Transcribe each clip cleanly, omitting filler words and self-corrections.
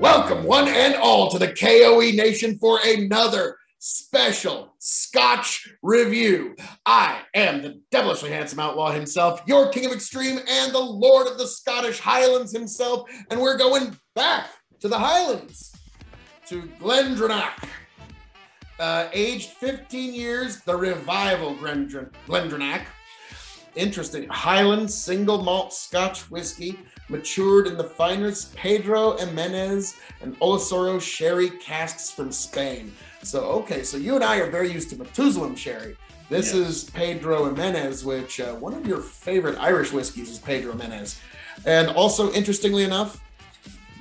Welcome, one and all, to the K.O.E. Nation for another special Scotch review. I am the devilishly handsome outlaw himself, your king of extreme and the lord of the Scottish Highlands himself, and we're going back to the Highlands, to GlenDronach. Aged 15 years, the Revival GlenDronach. Interesting. Highland Single Malt Scotch Whisky, matured in the finest Pedro Jimenez and Oloroso sherry casks from Spain. So, okay, so you and I are very used to Methuselah sherry. This is Pedro Jimenez, which one of your favorite Irish whiskeys is Pedro Jimenez. And also, interestingly enough,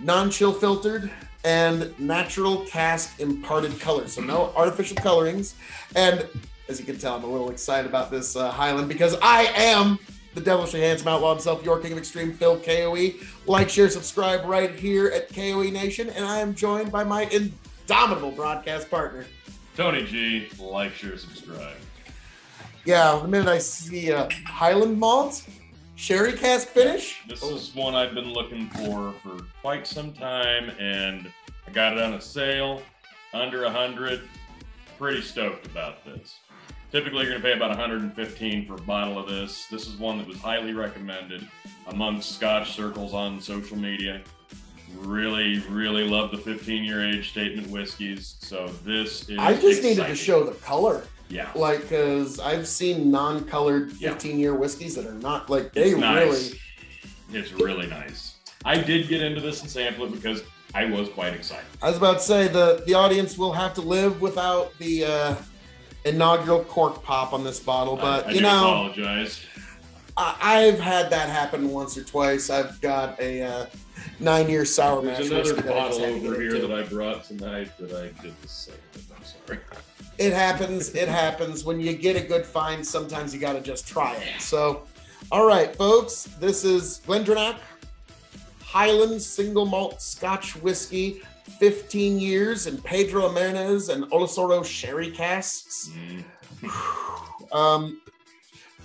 non-chill filtered and natural cask imparted color. So no artificial colorings. And as you can tell, I'm a little excited about this Highland because I am the devilishly handsome outlaw himself, your king of extreme, Phil K.O.E. Like, share, subscribe right here at K.O.E. Nation. And I am joined by my indomitable broadcast partner, Tony G. Like, share, subscribe. Yeah, the minute I see a Highland malt, sherry cask finish. This is one I've been looking for quite some time, and I got it on a sale, under 100. Pretty stoked about this. Typically, you're going to pay about $115 for a bottle of this. This is one that was highly recommended amongst Scotch circles on social media. Really, really love the 15-year age statement whiskeys. So this is I just needed to show the color. Yeah. Like, because I've seen non-colored 15-year whiskeys that are not, like, they nice. It's really nice. I did get into this and sample it because I was quite excited. I was about to say, the audience will have to live without the inaugural cork pop on this bottle, but I apologize. I've had that happen once or twice. I've got a 9-year sour mash. There's another bottle over here that I brought tonight that I did the same. I'm sorry. It happens. It happens. When you get a good find, sometimes you got to just try it. So, all right, folks, this is GlenDronach Highland Single Malt Scotch Whisky, 15 years in Pedro Jimenez and Oloroso sherry casks.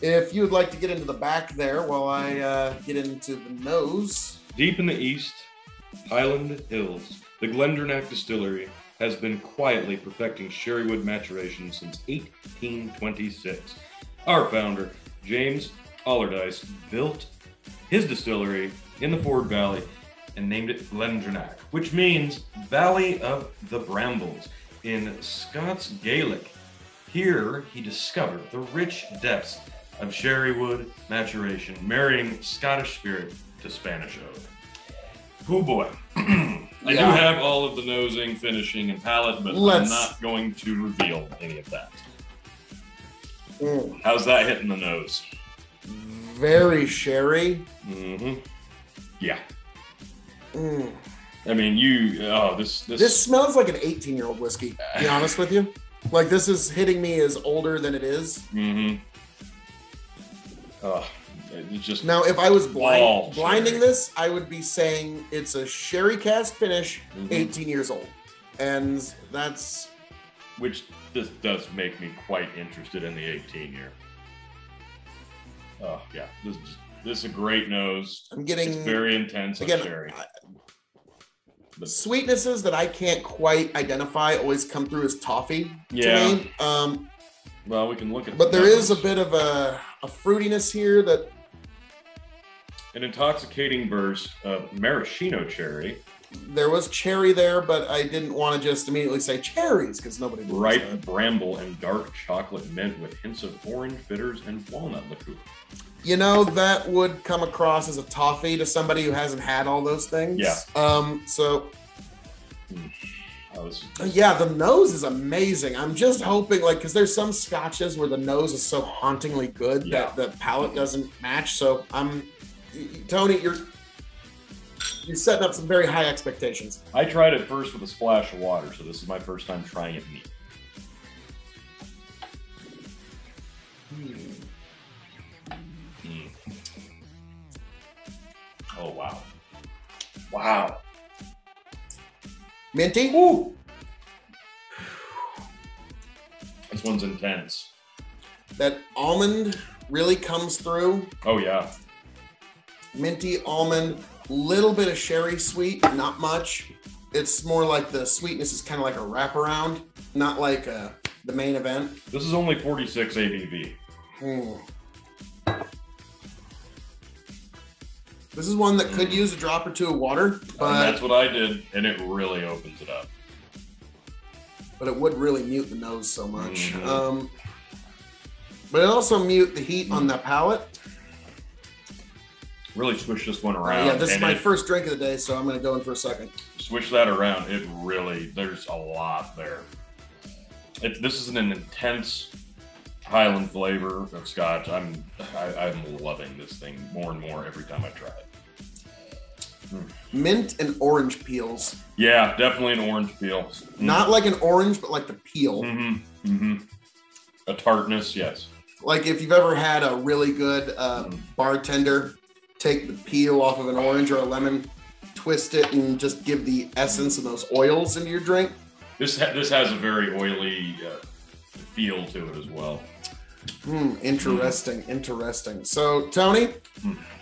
If you would like to get into the back there while I get into the nose. Deep in the east, Highland Hills, the GlenDronach Distillery has been quietly perfecting sherrywood maturation since 1826. Our founder, James Allardyce, built his distillery in the Ford Valley and named it GlenDronach, which means Valley of the Brambles in Scots Gaelic. Here he discovered the rich depths of sherrywood maturation, marrying Scottish spirit to Spanish oak. Oh boy. I do have all of the nosing, finishing, and palate, but I'm not going to reveal any of that. How's that hitting the nose? Very sherry. Mm-hmm. Yeah. I mean, this smells like an 18-year-old whiskey, to be honest with you. Like, this is hitting me as older than it is. Mm-hmm. It's just now, if I was blinding this, I would be saying it's a sherry cask finish, 18 years old. And that's... Which this does make me quite interested in the 18-year. Oh, yeah. This is a great nose. I'm getting... It's very intense on sherry. Sweetnesses that I can't quite identify always come through as toffee to me. Well, we can look at but there is a bit of a fruitiness here that... An intoxicating burst of maraschino cherry. There was cherry there, but I didn't want to just immediately say cherries because nobody believes ripe that. Bramble and dark chocolate mint with hints of orange bitters and walnut liqueur. You know, that would come across as a toffee to somebody who hasn't had all those things. Yeah. Yeah, the nose is amazing. I'm just hoping, like, because there's some scotches where the nose is so hauntingly good that the palate doesn't match. So Tony, you're setting up some very high expectations. I tried it first with a splash of water, so this is my first time trying it neat. Oh, wow. Wow. Minty? Woo! This one's intense. That almond really comes through. Oh, yeah. Minty almond, little bit of sherry sweet, not much. It's more like the sweetness is kind of like a wraparound, not like the main event. This is only 46 ABV. This is one that could use a drop or two of water, but And that's what I did, and it really opens it up. But it would really mute the nose so much. Mm-hmm. But it also mute the heat on the palate. Really swish this one around. Yeah, this is my first drink of the day, so I'm going to go in for a second. Swish that around. It really, there's a lot there. This is an intense Highland flavor of Scotch. I'm loving this thing more and more every time I try it. Mint and orange peels. Yeah, definitely an orange peel. Not like an orange, but like the peel. A tartness, yes. Like if you've ever had a really good bartender take the peel off of an orange or a lemon, twist it, and just give the essence of those oils into your drink. This has a very oily feel to it as well. Interesting, interesting. So, Tony,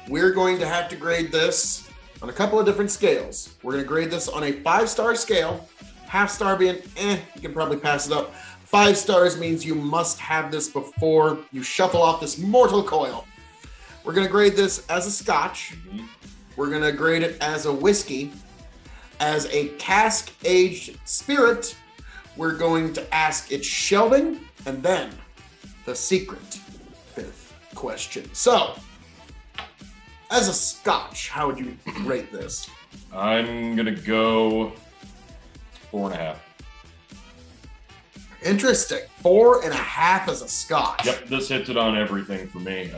we're going to have to grade this on a couple of different scales. We're going to grade this on a 5-star scale. Half star being, you can probably pass it up. 5 stars means you must have this before you shuffle off this mortal coil. We're going to grade this as a Scotch. We're going to grade it as a whiskey. As a cask-aged spirit, we're going to ask its shelving, and then the secret 5th question. So, as a Scotch, how would you rate this? I'm going to go 4.5. Interesting. 4.5 as a Scotch. Yep, this hits it on everything for me.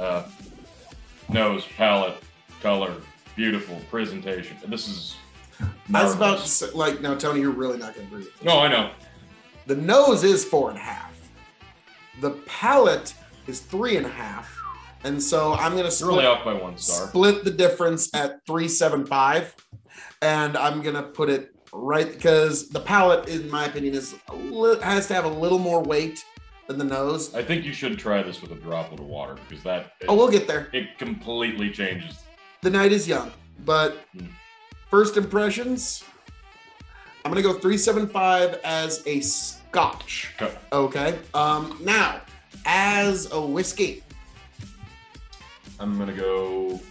Nose, palate, color, beautiful presentation. This is marvelous. I was about to say, like, now, Tony, you're really not going to agree with this. No, I know. The nose is 4.5. The palate is 3.5. And so I'm going to Really off by 1 star. Split the difference at 3.75. And I'm going to put it right, because the palate, in my opinion, has to have a little more weight than the nose. I think you should try this with a droplet of water, because we'll get there. It completely changes. The night is young, but first impressions, I'm going to go 3.75 as a Scotch. Okay. Now, as a whiskey, I'm going to go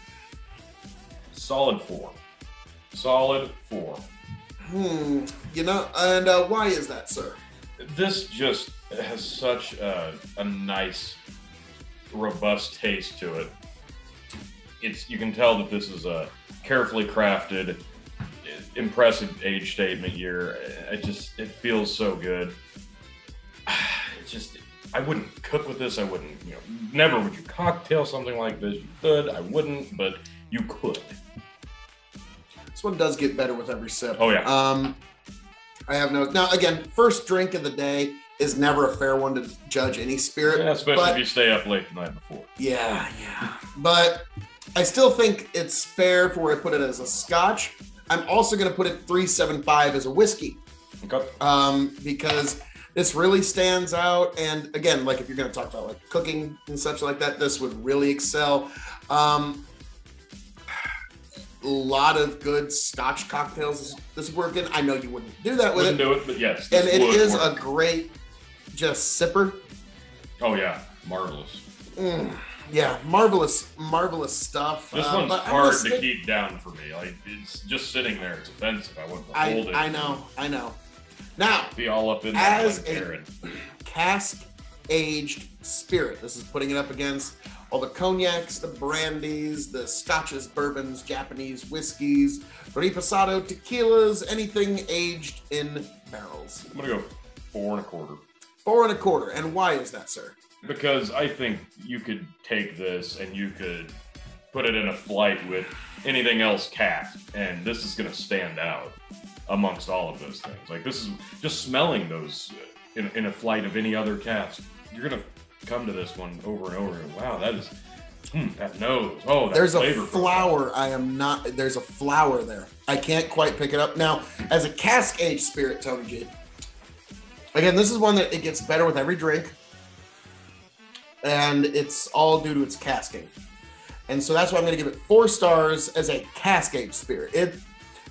solid 4. Solid 4. You know, and why is that, sir? This just has such a nice, robust taste to it. You can tell that this is a carefully crafted, impressive age statement year. It feels so good. I wouldn't cook with this. I wouldn't, never would you cocktail something like this. You could, I wouldn't, but you could. This one does get better with every sip. Oh, yeah. I have no. Now, again, first drink of the day is never a fair one to judge any spirit. Yeah, especially if you stay up late the night before. Yeah. But I still think it's fair for where I put it as a Scotch. I'm also going to put it 3.75 as a whiskey. Okay. Because this really stands out. And again, like if you're going to talk about like cooking and such like that, this would really excel. A lot of good Scotch cocktails this is working. I know you wouldn't do that with Wouldn't do it, but yes. And it is a great just sipper. Oh yeah, marvelous. Yeah, marvelous stuff. This one's hard to keep down for me. Like it's just sitting there. It's offensive. I wouldn't hold it. I know. Now, be all up in that as a cask-aged spirit, this is putting it up against all the cognacs, the brandies, the scotches, bourbons, Japanese whiskeys, reposado tequilas, anything aged in barrels. I'm gonna go 4.25. 4.25. And why is that, sir? Because I think you could take this and you could put it in a flight with anything else cask, and this is gonna stand out amongst all of those things. Like this is just smelling those in a flight of any other cask. You're gonna come to this one over and over. And, wow, that is that nose. Oh, that there's flavor a flower. There's a flower there. I can't quite pick it up now. As a cask-aged spirit, Tony G. Again, this is one that it gets better with every drink, and it's all due to its casking. And so that's why I'm going to give it 4 stars as a cask-aged spirit. It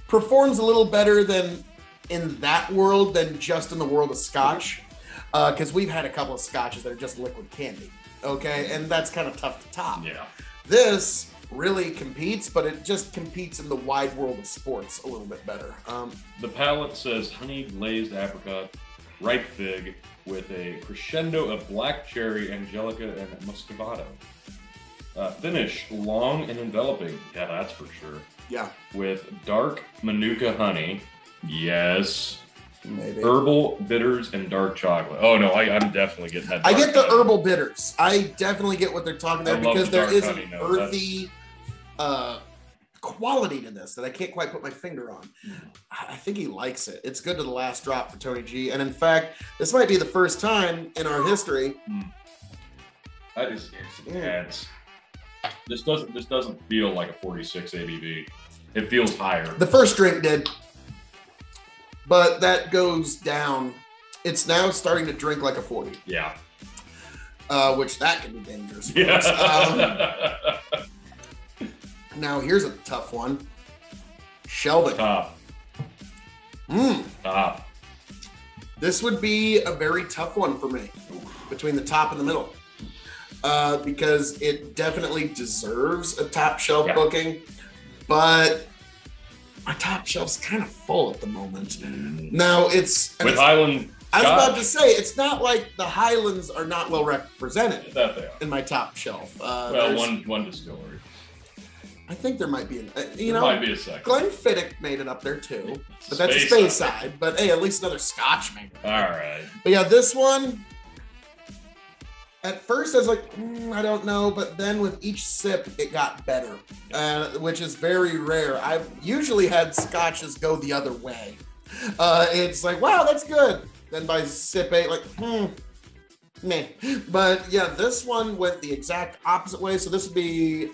performs a little better than in that world than just in the world of Scotch, because we've had a couple of Scotches that are just liquid candy, okay? And that's kind of tough to top. Yeah. This really competes, but it just competes in the wide world of sports a little bit better. The palate says honey glazed apricot, ripe fig, with a crescendo of black cherry, angelica, and muscovado. Finish long and enveloping. Yeah, that's for sure. Yeah. With dark manuka honey. Yes. Maybe. Herbal bitters and dark chocolate. Oh no, I'm definitely getting that. I get the honey. herbal bitters. I definitely get what they're talking about because there is an earthy quality to this that I can't quite put my finger on. I think he likes it. It's good to the last drop for Tony G. And in fact, this might be the first time in our history. That is intense. This doesn't feel like a 46 ABV. It feels higher. The first drink did, but that goes down. It's now starting to drink like a 40. Yeah. Which that can be dangerous. Yeah. Now here's a tough one. Sheldon. Top. Top. This would be a very tough one for me between the top and the middle. Because it definitely deserves a top shelf booking, but my top shelf's kind of full at the moment. Now it's with Highland. I was about to say it's not like the Highlands are not well represented That they are. in my top shelf. Well, one distillery. I think there might be There might be a second. Glenfiddich made it up there too, but that's a space side. But hey, at least another Scotch made it. All right. But yeah, this one. At first, I was like, I don't know, but then with each sip, it got better, which is very rare. I've usually had Scotches go the other way. It's like, wow, that's good. Then by sip 8, like, meh. But yeah, this one went the exact opposite way. So this would be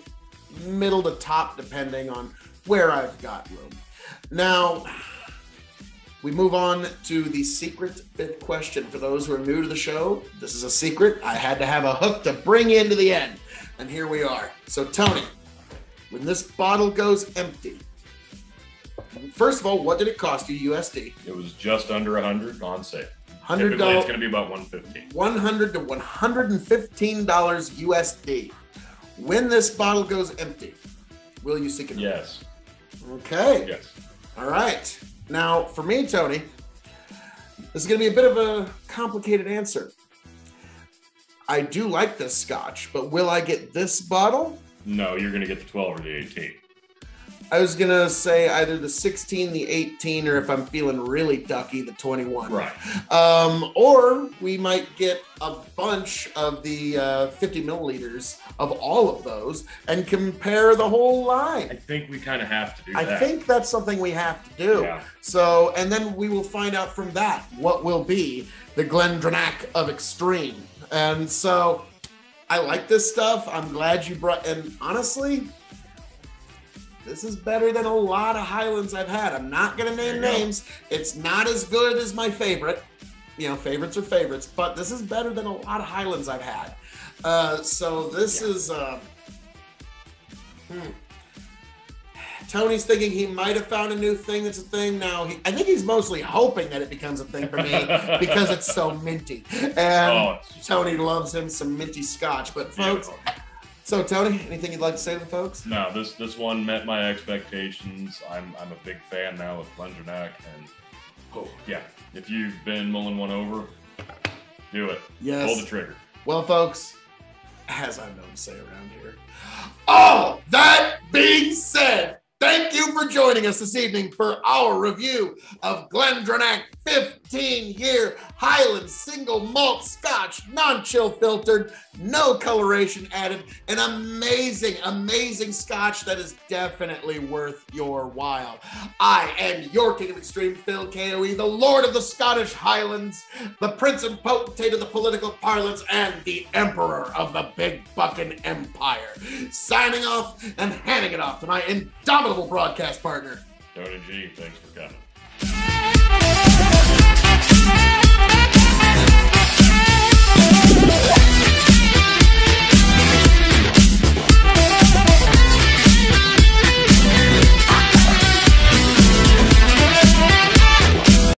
middle to top, depending on where I've got room. Now, we move on to the secret fifth question. For those who are new to the show, this is a secret. I had to have a hook to bring you into the end. And here we are. So, Tony, when this bottle goes empty, first of all, what did it cost you USD? It was just under 100 on sale. $100. Typically, it's going to be about $115. $100 to $115 USD. When this bottle goes empty, will you seek it? Yes. Okay. Yes. All right. Now, for me, Tony, this is going to be a bit of a complicated answer. I do like this Scotch, but will I get this bottle? No, you're going to get the 12 or the 18. I was going to say either the 16, the 18, or if I'm feeling really ducky, the 21. Right. Or we might get a bunch of the 50 milliliters of all of those and compare the whole line. I think we kind of have to do that. I think that's something we have to do. Yeah. So, and then we will find out from that what will be the GlenDronach of Extreme. And so I like this stuff. I'm glad you brought, and honestly, this is better than a lot of Highlands I've had. I'm not going to name names. It's not as good as my favorite. You know, favorites are favorites, but this is better than a lot of Highlands I've had. So this is... Tony's thinking he might have found a new thing that's a thing now. I think he's mostly hoping that it becomes a thing for me because it's so minty. And Tony loves him some minty Scotch. But folks... So, Tony, anything you'd like to say to the folks? No, this one met my expectations. I'm a big fan now of GlenDronach, and yeah, if you've been mulling one over, do it. Yes. Pull the trigger. Well, folks, as I know to say around here, all that being said, thank you for joining us this evening for our review of GlenDronach 15-year Highland Single Malt Scotch, non-chill filtered, no coloration added, an amazing, amazing Scotch that is definitely worth your while. I am your King of Extreme, Phil K.O.E., the Lord of the Scottish Highlands, the Prince and Potentate of the political parlance, and the Emperor of the Big Bucking Empire. Signing off and handing it off to my indomitable broadcast partner, Tony G, thanks for coming.